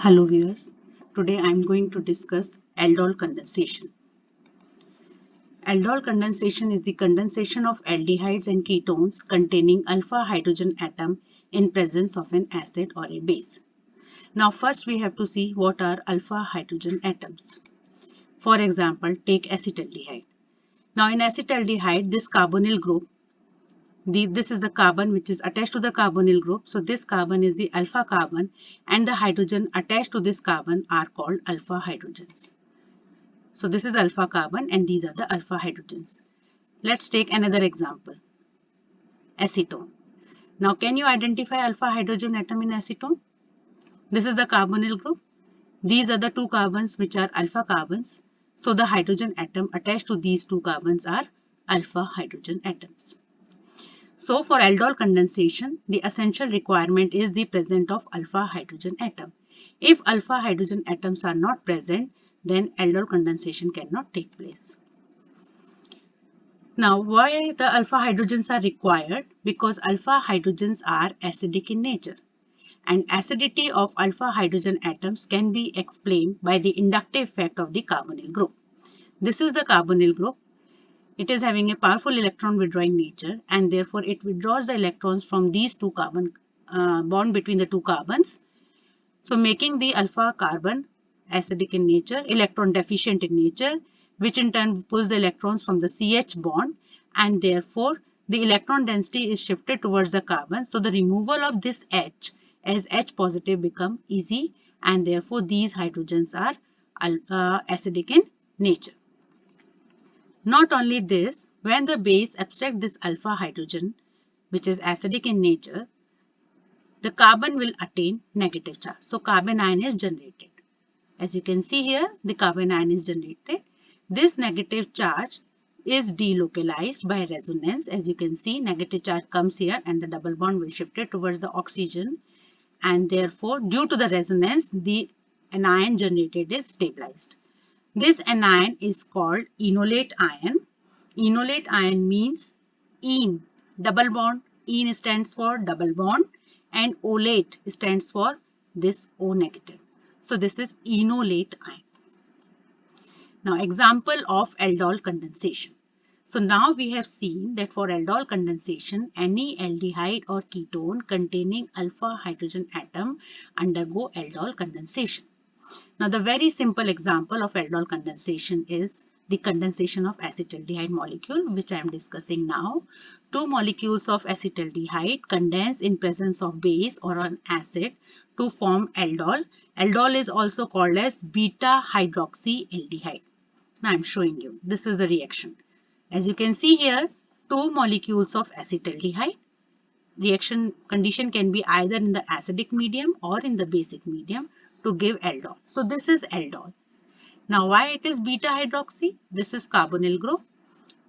Hello viewers, today I am going to discuss aldol condensation. Aldol condensation is the condensation of aldehydes and ketones containing alpha hydrogen atom in presence of an acid or a base. Now first we have to see what are alpha hydrogen atoms. For example, take acetaldehyde. Now in acetaldehyde, this carbonyl group, this is the carbon which is attached to the carbonyl group. So this carbon is the alpha carbon and the hydrogen attached to this carbon are called alpha hydrogens. So this is alpha carbon and these are the alpha hydrogens. Let's take another example, acetone. Now can you identify alpha hydrogen atom in acetone? This is the carbonyl group. These are the two carbons which are alpha carbons. So the hydrogen atom attached to these two carbons are alpha hydrogen atoms. So for aldol condensation, the essential requirement is the presence of alpha hydrogen atom. If alpha hydrogen atoms are not present, then aldol condensation cannot take place. Now, why the alpha hydrogens are required? Because alpha hydrogens are acidic in nature. And acidity of alpha hydrogen atoms can be explained by the inductive effect of the carbonyl group. This is the carbonyl group. It is having a powerful electron withdrawing nature and therefore it withdraws the electrons from these two carbon bond between the two carbons. So making the alpha carbon acidic in nature, electron deficient in nature, which in turn pulls the electrons from the CH bond and therefore the electron density is shifted towards the carbon. So the removal of this H as H positive become easy and therefore these hydrogens are acidic in nature. Not only this, when the base abstract this alpha hydrogen which is acidic in nature, the carbon will attain negative charge. So carbon ion is generated. As you can see here, the carbon ion is generated. This negative charge is delocalized by resonance. As you can see, negative charge comes here and the double bond will shift it towards the oxygen. And therefore, due to the resonance, the anion generated is stabilized. This anion is called enolate ion. Enolate ion means ene, double bond. Ene stands for double bond and olate stands for this O negative. So this is enolate ion. Now example of aldol condensation. So now we have seen that for aldol condensation, any aldehyde or ketone containing alpha hydrogen atom undergo aldol condensation. Now the very simple example of aldol condensation is the condensation of acetaldehyde molecule, which I am discussing now. Two molecules of acetaldehyde condense in presence of base or an acid to form aldol. Aldol is also called as beta hydroxyaldehyde. Now I am showing you. This is the reaction. As you can see here, two molecules of acetaldehyde. Reaction condition can be either in the acidic medium or in the basic medium to give aldol. So this is aldol. Now why it is beta hydroxy? This is carbonyl group.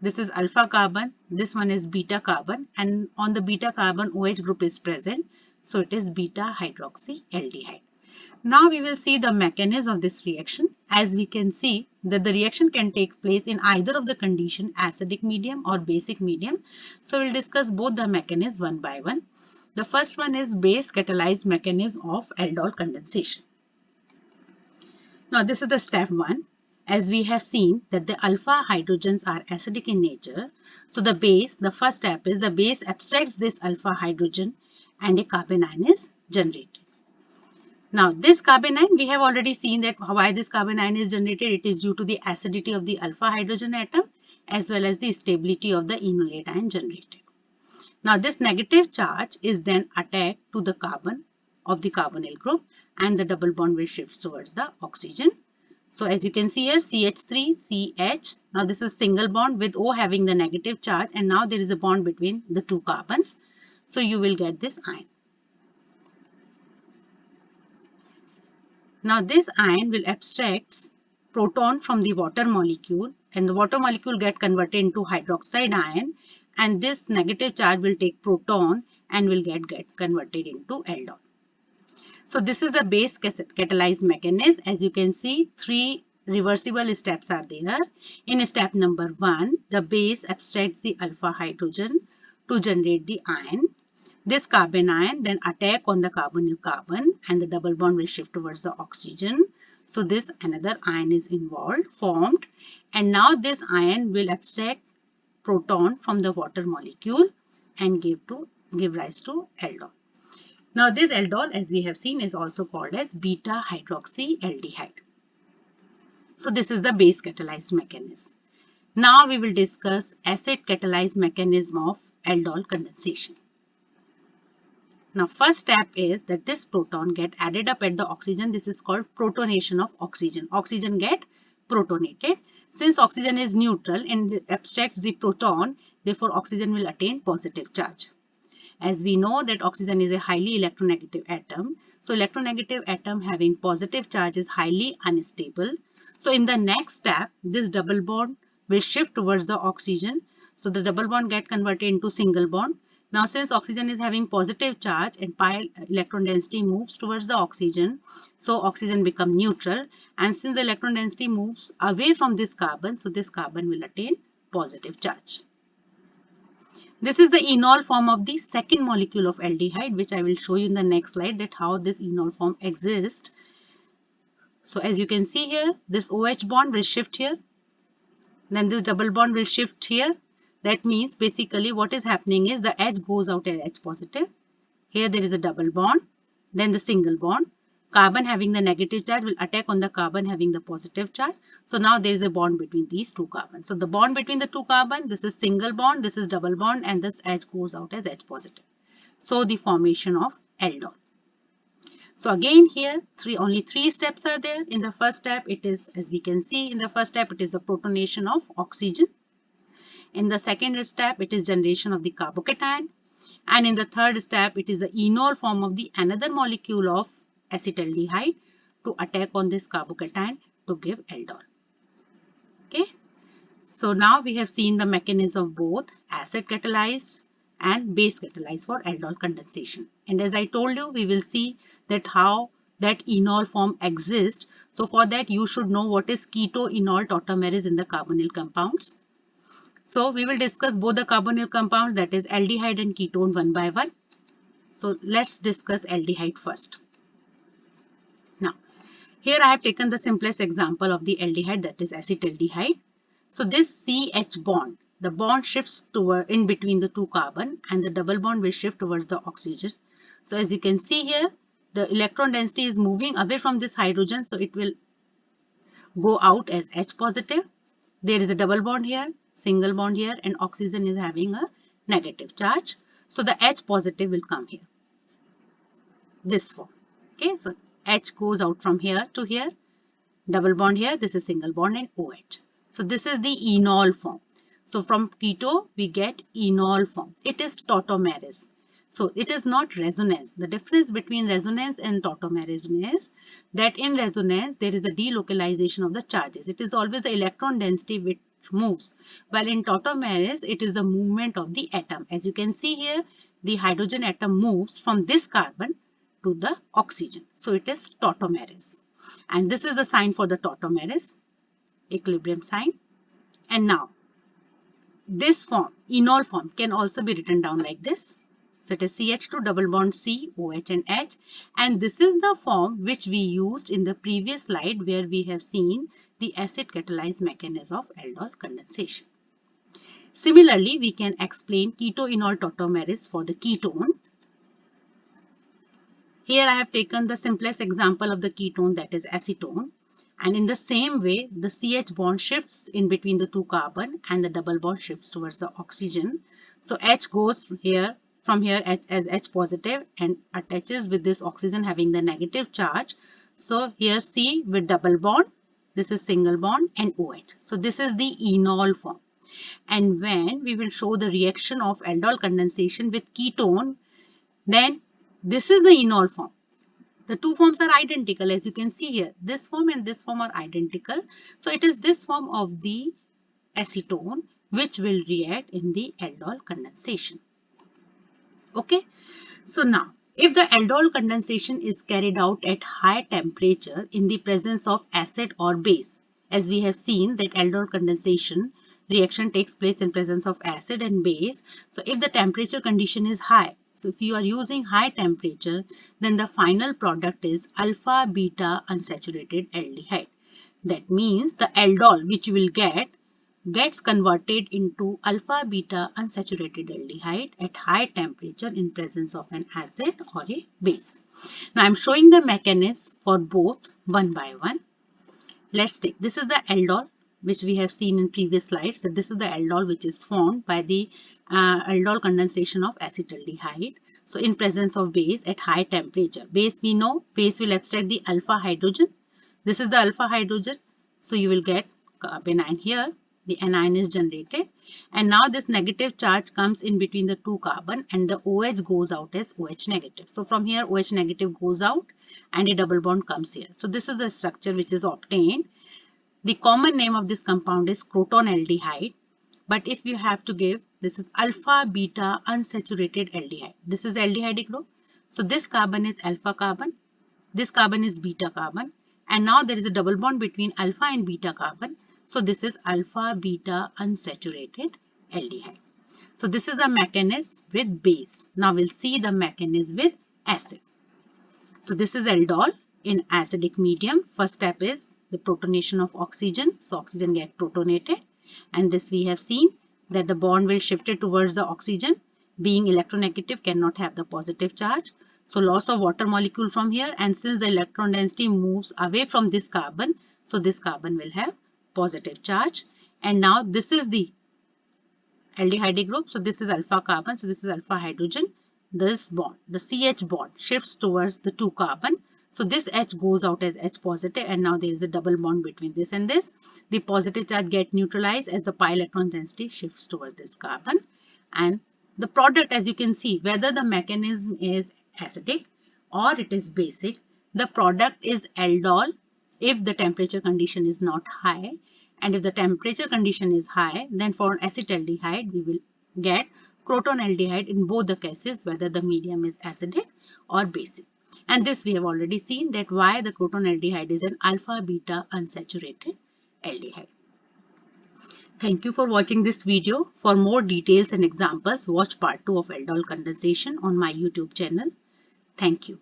This is alpha carbon. This one is beta carbon and on the beta carbon OH group is present. So it is beta hydroxyaldehyde. Now we will see the mechanism of this reaction. As we can see that the reaction can take place in either of the condition acidic medium or basic medium. So we will discuss both the mechanisms one by one. The first one is base catalyzed mechanism of aldol condensation. Now this is the step 1. As we have seen that the alpha hydrogens are acidic in nature. So the first step is the base abstracts this alpha hydrogen and a carbon ion is generated. Now this carbon ion, we have already seen that why this carbon ion is generated. It is due to the acidity of the alpha hydrogen atom as well as the stability of the enolate ion generated. Now this negative charge is then attacked to the carbon of the carbonyl group and the double bond will shift towards the oxygen. So as you can see here, CH3, CH. Now this is single bond with O having the negative charge and now there is a bond between the two carbons. So you will get this ion. Now this ion will abstract proton from the water molecule and the water molecule get converted into hydroxide ion and this negative charge will take proton and will get converted into aldol. So this is the base catalyzed mechanism. As you can see, 3 reversible steps are there. In step number 1, the base abstracts the alpha hydrogen to generate the ion. This carbon ion then attack on the carbonyl carbon and the double bond will shift towards the oxygen. So this another ion is formed, and now this ion will abstract proton from the water molecule and give rise to aldol. Now this aldol, as we have seen, is also called as beta hydroxyaldehyde. So this is the base catalyzed mechanism. Now we will discuss acid catalyzed mechanism of aldol condensation. Now first step is that this proton get added up at the oxygen. This is called protonation of oxygen. Oxygen get protonated. Since oxygen is neutral and abstracts the proton, therefore oxygen will attain positive charge. As we know that oxygen is a highly electronegative atom. So electronegative atom having positive charge is highly unstable. So in the next step, this double bond will shift towards the oxygen. So the double bond get converted into single bond. Now since oxygen is having positive charge and pi electron density moves towards the oxygen, so oxygen become neutral, and since the electron density moves away from this carbon, so this carbon will attain positive charge. This is the enol form of the second molecule of aldehyde, which I will show you in the next slide that how this enol form exists. So as you can see here, this OH bond will shift here, then this double bond will shift here. That means basically what is happening is the H goes out as H positive. Here there is a double bond, then the single bond. Carbon having the negative charge will attack on the carbon having the positive charge. So now there is a bond between these two carbons. So the bond between the two carbon, this is single bond, this is double bond, and this H goes out as H positive. So the formation of aldol. So again here only three steps are there. In the first step it is, as we can see, in the first step it is the protonation of oxygen. In the second step, it is generation of the carbocation, and in the third step, it is the enol form of the another molecule of acetaldehyde to attack on this carbocation to give aldol. Okay, so now we have seen the mechanism of both acid catalyzed and base catalyzed for aldol condensation. And as I told you, we will see that how that enol form exists. So for that, you should know what is keto-enol tautomerase in the carbonyl compounds. So we will discuss both the carbonyl compounds, that is aldehyde and ketone, one by one. So let's discuss aldehyde first. Now here I have taken the simplest example of the aldehyde, that is acetaldehyde. So this CH bond, the bond shifts toward in between the two carbon and the double bond will shift towards the oxygen. So as you can see here, the electron density is moving away from this hydrogen, so it will go out as H positive. There is a double bond here, single bond here, and oxygen is having a negative charge. So the H positive will come here, this form. Okay, so H goes out from here to here, double bond here, this is single bond, and OH. So this is the enol form. So from keto we get enol form. It is tautomerase. So it is not resonance. The difference between resonance and tautomerism is that in resonance there is a delocalization of the charges. It is always the electron density which moves, while in tautomerase it is the movement of the atom. As you can see here, the hydrogen atom moves from this carbon to the oxygen. So it is tautomerase, and this is the sign for the tautomerase, equilibrium sign. And now this form, enol form, can also be written down like this. So it is CH2 double bond C, OH and H, and this is the form which we used in the previous slide where we have seen the acid catalyzed mechanism of aldol condensation. Similarly, we can explain keto-enol tautomerase for the ketone. Here I have taken the simplest example of the ketone, that is acetone. And in the same way, the CH bond shifts in between the two carbon and the double bond shifts towards the oxygen. So H goes here from here as H positive and attaches with this oxygen having the negative charge. So here C with double bond, this is single bond, and OH. So this is the enol form. And when we will show the reaction of aldol condensation with ketone, then this is the enol form. The two forms are identical, as you can see here. This form and this form are identical. So it is this form of the acetone which will react in the aldol condensation. Okay. So now, if the aldol condensation is carried out at high temperature in the presence of acid or base, as we have seen that aldol condensation reaction takes place in presence of acid and base. So if the temperature condition is high, So if you are using high temperature, then the final product is alpha beta unsaturated aldehyde. That means the aldol which you will gets converted into alpha beta unsaturated aldehyde at high temperature in presence of an acid or a base. Now I am showing the mechanism for both one by one. Let's take, this is the aldol which we have seen in previous slides. So this is the aldol which is formed by the aldol condensation of acetaldehyde. So in presence of base at high temperature. Base, we know base will abstract the alpha hydrogen. This is the alpha hydrogen. So you will get anion here. The anion is generated, and now this negative charge comes in between the two carbon and the OH goes out as OH negative. So from here OH negative goes out and a double bond comes here. So this is the structure which is obtained. The common name of this compound is crotonaldehyde, but if you have to give, this is alpha beta unsaturated aldehyde. This is aldehyde group. So this carbon is alpha carbon, this carbon is beta carbon, and now there is a double bond between alpha and beta carbon. So this is alpha beta unsaturated aldehyde. So this is a mechanism with base. Now we'll see the mechanism with acid. So this is aldol in acidic medium. First step is the protonation of oxygen. So oxygen get protonated, and this we have seen that the bond will shift it towards the oxygen. Being electronegative cannot have the positive charge. So loss of water molecule from here, and since the electron density moves away from this carbon, so this carbon will have positive charge. And now this is the aldehyde group. So this is alpha carbon. So this is alpha hydrogen. This bond, the CH bond, shifts towards the two carbon. So this H goes out as H positive, and now there is a double bond between this and this. The positive charge get neutralized as the pi electron density shifts towards this carbon. And the product, as you can see, whether the mechanism is acidic or it is basic, the product is aldol if the temperature condition is not high, and if the temperature condition is high, then for acetaldehyde we will get crotonaldehyde in both the cases, whether the medium is acidic or basic. And this we have already seen that why the crotonaldehyde is an alpha beta unsaturated aldehyde. Thank you for watching this video. For more details and examples, watch part 2 of aldol condensation on my YouTube channel. Thank you.